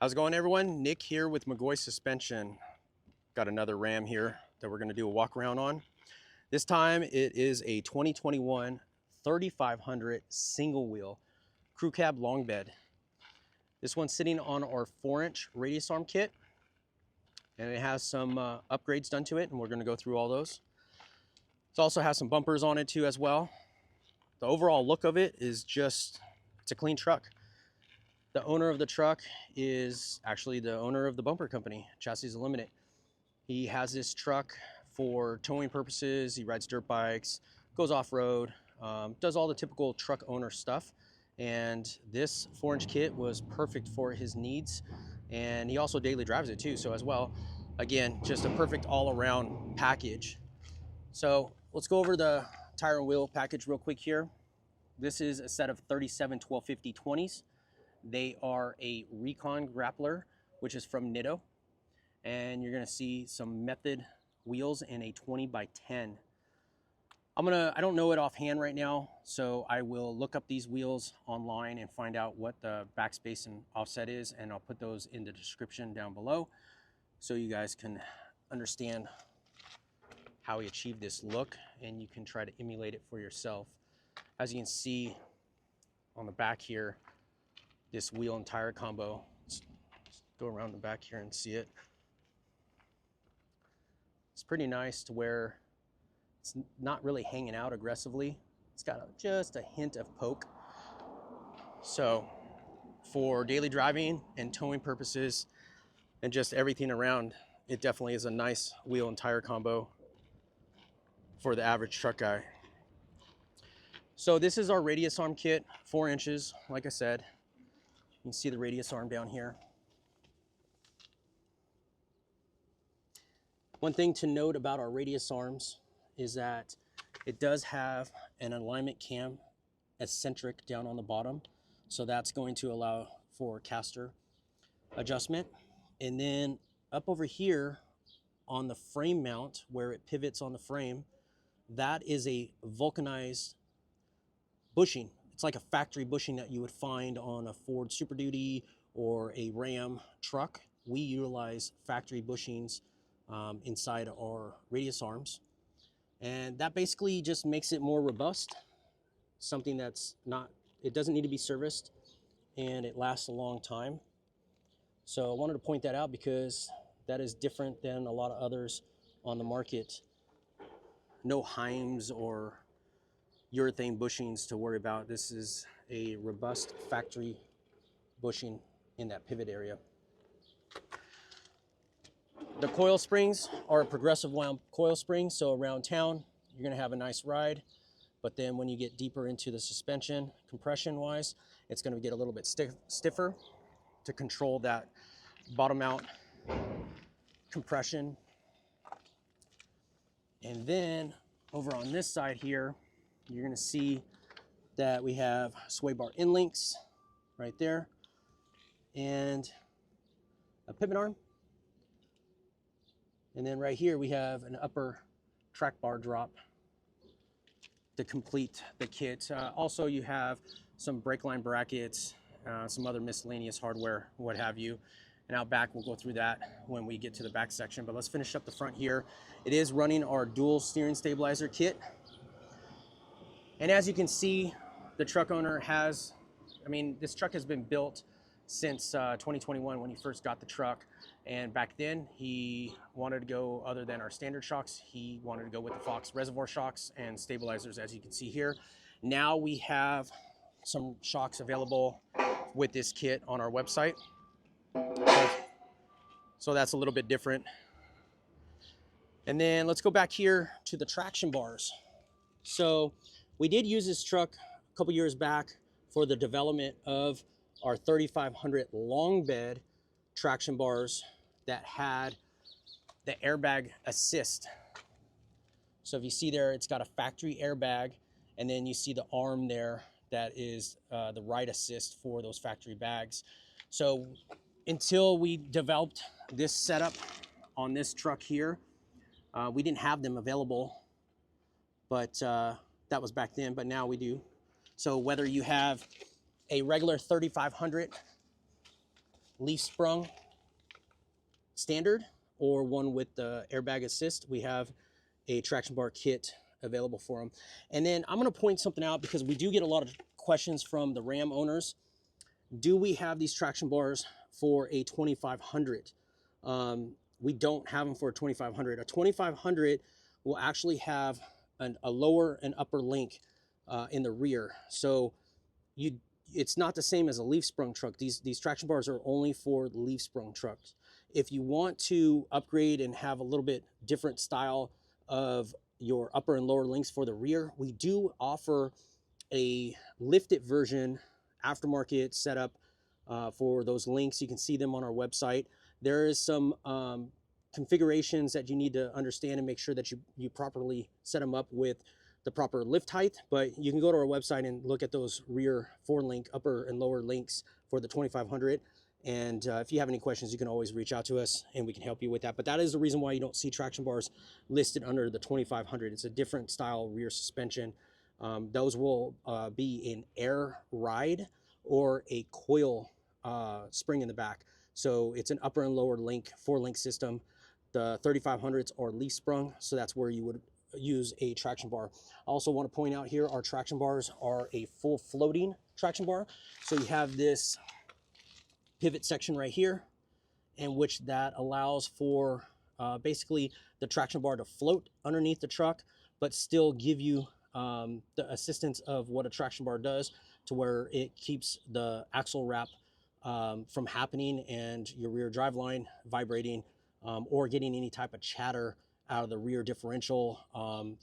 How's it going, everyone? Nick here with McGaughys Suspension. Got another Ram here that we're going to do a walk around on. This time it is a 2021 3500 single wheel crew cab long bed. This one's sitting on our 4-inch radius arm kit, and it has some upgrades done to it, and we're going to go through all those. It also has some bumpers on it too as well. The overall look of it is just, it's a clean truck. The owner of the truck is actually the owner of the bumper company, Chassis Unlimited. He has this truck for towing purposes. He rides dirt bikes, goes off-road, does all the typical truck owner stuff. And this 4-inch kit was perfect for his needs. And he also daily drives it too, so as well. Again, just a perfect all-around package. So let's go over the tire and wheel package real quick here. This is a set of 37 1250 20s. They are a Recon Grappler, which is from Nitto. And you're gonna see some method wheels in a 20x10. I don't know it offhand right now, so I will look up these wheels online and find out what the backspace and offset is, and I'll put those in the description down below so you guys can understand how we achieved this look, and you can try to emulate it for yourself. As you can see on the back here, this wheel and tire combo. Let's go around the back here and see it. It's pretty nice to where it's not really hanging out aggressively. It's got just a hint of poke. So for daily driving and towing purposes and just everything around, it definitely is a nice wheel and tire combo for the average truck guy. So this is our radius arm kit, 4 inches, like I said. You can see the radius arm down here. One thing to note about our radius arms is that it does have an alignment cam eccentric down on the bottom. So that's going to allow for caster adjustment. And then up over here on the frame mount where it pivots on the frame, that is a vulcanized bushing. It's like a factory bushing that you would find on a Ford Super Duty or a Ram truck. We utilize factory bushings inside our radius arms. And that basically just makes it more robust. Something that's not, it doesn't need to be serviced, and it lasts a long time. So I wanted to point that out because that is different than a lot of others on the market. No Heims or urethane bushings to worry about. This is a robust factory bushing in that pivot area. The coil springs are a progressive wound coil spring, so around town you're going to have a nice ride, but then when you get deeper into the suspension, compression wise, it's going to get a little bit stiffer to control that bottom out compression. And then over on this side here, you're going to see that we have sway bar end links right there and a pivot arm. And then right here we have an upper track bar drop to complete the kit. Also, you have some brake line brackets, some other miscellaneous hardware, what have you. And out back, we'll go through that when we get to the back section. But let's finish up the front here. It is running our dual steering stabilizer kit. And as you can see, the truck owner has, this truck has been built since 2021 when he first got the truck. And back then he wanted to go, other than our standard shocks, he wanted to go with the Fox reservoir shocks and stabilizers, as you can see here. Now we have some shocks available with this kit on our website. So that's a little bit different. And then let's go back here to the traction bars. So we did use this truck a couple years back for the development of our 3500 long bed traction bars that had the airbag assist. So if you see there, it's got a factory airbag, and then you see the arm there that is the ride assist for those factory bags. So until we developed this setup on this truck here, we didn't have them available, but that was back then, but now we do. So whether you have a regular 3500 leaf sprung standard or one with the airbag assist, we have a traction bar kit available for them. And then I'm going to point something out because we do get a lot of questions from the Ram owners. Do we have these traction bars for a 2500? We don't have them for a 2500. A 2500 will actually have a lower and upper link in the rear. So it's not the same as a leaf sprung truck. These traction bars are only for leaf sprung trucks. If you want to upgrade and have a little bit different style of your upper and lower links for the rear, we do offer a lifted version aftermarket setup for those links. You can see them on our website. There is some configurations that you need to understand and make sure that you properly set them up with the proper lift height, but you can go to our website and look at those rear 4-link upper and lower links for the 2500. And if you have any questions, you can always reach out to us and we can help you with that. But that is the reason why you don't see traction bars listed under the 2500. It's a different style rear suspension. Those will be an air ride or a coil spring in the back. So it's an upper and lower link 4-link system. The 3500s are leaf sprung, so that's where you would use a traction bar. I also want to point out here, our traction bars are a full floating traction bar. So you have this pivot section right here, in which that allows for basically the traction bar to float underneath the truck, but still give you the assistance of what a traction bar does, to where it keeps the axle wrap from happening and your rear drive line vibrating or getting any type of chatter out of the rear differential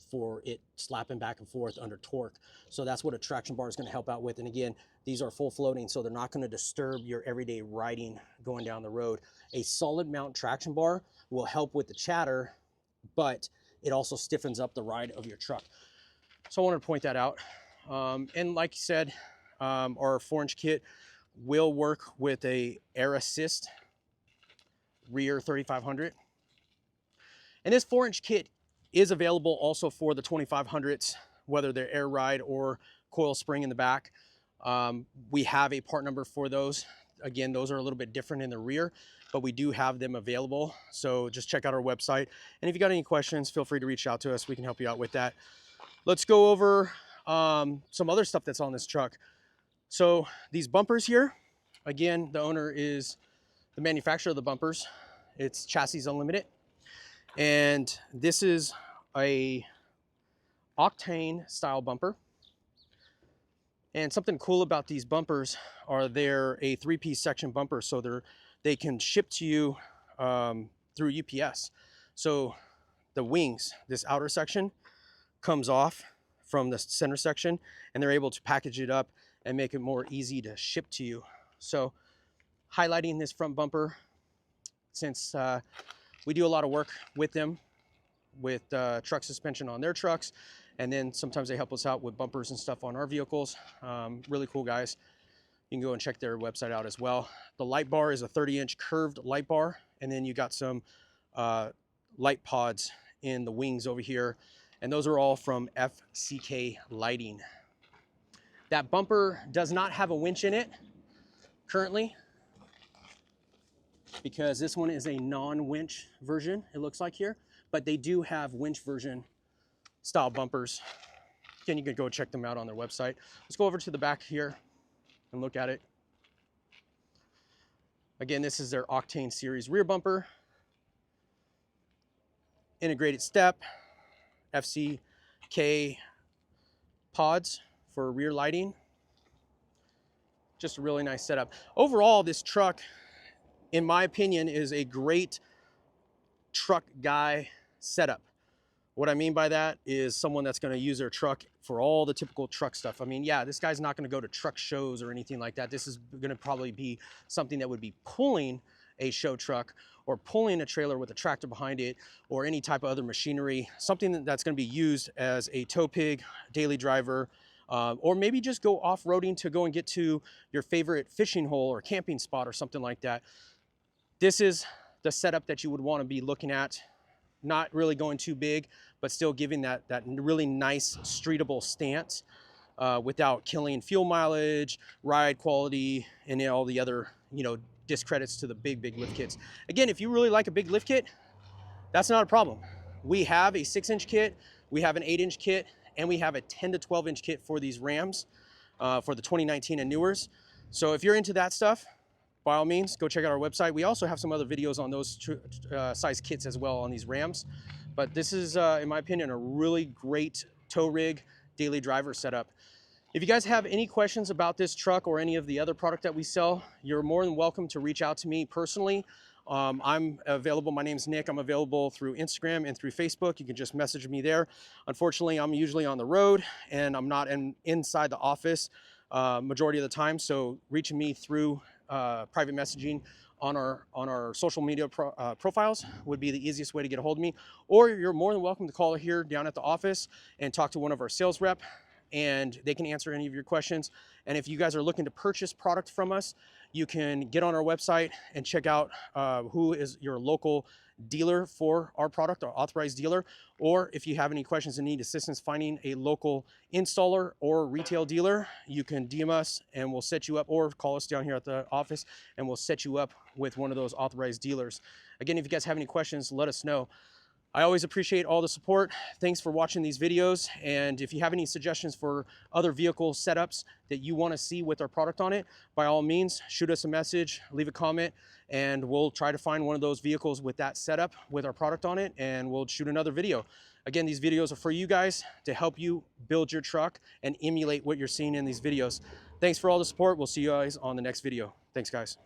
for it slapping back and forth under torque. So that's what a traction bar is going to help out with. And again, these are full floating, so they're not going to disturb your everyday riding going down the road. A solid mount traction bar will help with the chatter, but it also stiffens up the ride of your truck. So I wanted to point that out. And like you said, our 4-inch kit will work with a air assist rear 3500. And this 4-inch kit is available also for the 2500s, whether they're air ride or coil spring in the back. We have a part number for those. Again, those are a little bit different in the rear, but we do have them available. So just check out our website. And if you got any questions, feel free to reach out to us. We can help you out with that. Let's go over some other stuff that's on this truck. So these bumpers here, again, the owner is the manufacturer of the bumpers. It's Chassis Unlimited. And this is a Octane style bumper. And something cool about these bumpers are they're a 3-piece section bumper, so they can ship to you through UPS. So the wings, this outer section, comes off from the center section, and they're able to package it up and make it more easy to ship to you. So highlighting this front bumper, since we do a lot of work with them with truck suspension on their trucks, and then sometimes they help us out with bumpers and stuff on our vehicles. Really cool guys. You can go and check their website out as well. The light bar is a 30-inch curved light bar, and then you got some light pods in the wings over here, and those are all from FCK Lighting. That bumper does not have a winch in it currently, because this one is a non-winch version, it looks like here, but they do have winch version style bumpers. Again, you can go check them out on their website. Let's go over to the back here and look at it. Again, this is their Octane series rear bumper. Integrated step, FCK pods for rear lighting. Just a really nice setup. Overall, this truck, in my opinion, is a great truck guy setup. What I mean by that is someone that's going to use their truck for all the typical truck stuff. I mean, yeah, this guy's not going to go to truck shows or anything like that. This is going to probably be something that would be pulling a show truck or pulling a trailer with a tractor behind it or any type of other machinery, something that's going to be used as a tow pig, daily driver, or maybe just go off-roading to go and get to your favorite fishing hole or camping spot or something like that. This is the setup that you would want to be looking at. Not really going too big, but still giving that really nice streetable stance without killing fuel mileage, ride quality, and all the other you know, discredits to the big lift kits. Again, if you really like a big lift kit, that's not a problem. We have a 6-inch kit, we have an 8-inch kit, and we have a 10 to 12-inch kit for these Rams for the 2019 and newers. So if you're into that stuff, by all means, go check out our website. We also have some other videos on those size kits as well on these Rams. But this is, in my opinion, a really great tow rig daily driver setup. If you guys have any questions about this truck or any of the other product that we sell, you're more than welcome to reach out to me personally. I'm available. My name's Nick. I'm available through Instagram and through Facebook. You can just message me there. Unfortunately, I'm usually on the road and I'm not inside the office majority of the time. So reaching me through private messaging on our social media profiles would be the easiest way to get a hold of me. Or you're more than welcome to call here down at the office and talk to one of our sales rep, and they can answer any of your questions. And if you guys are looking to purchase product from us, you can get on our website and check out who is your local dealer for our product, our authorized dealer. Or if you have any questions and need assistance finding a local installer or retail dealer, you can DM us and we'll set you up, or call us down here at the office and we'll set you up with one of those authorized dealers. Again, if you guys have any questions, let us know. I always appreciate all the support. Thanks for watching these videos. And if you have any suggestions for other vehicle setups that you want to see with our product on it, by all means, shoot us a message, leave a comment, and we'll try to find one of those vehicles with that setup with our product on it, and we'll shoot another video. Again, these videos are for you guys to help you build your truck and emulate what you're seeing in these videos. Thanks for all the support. We'll see you guys on the next video. Thanks, guys.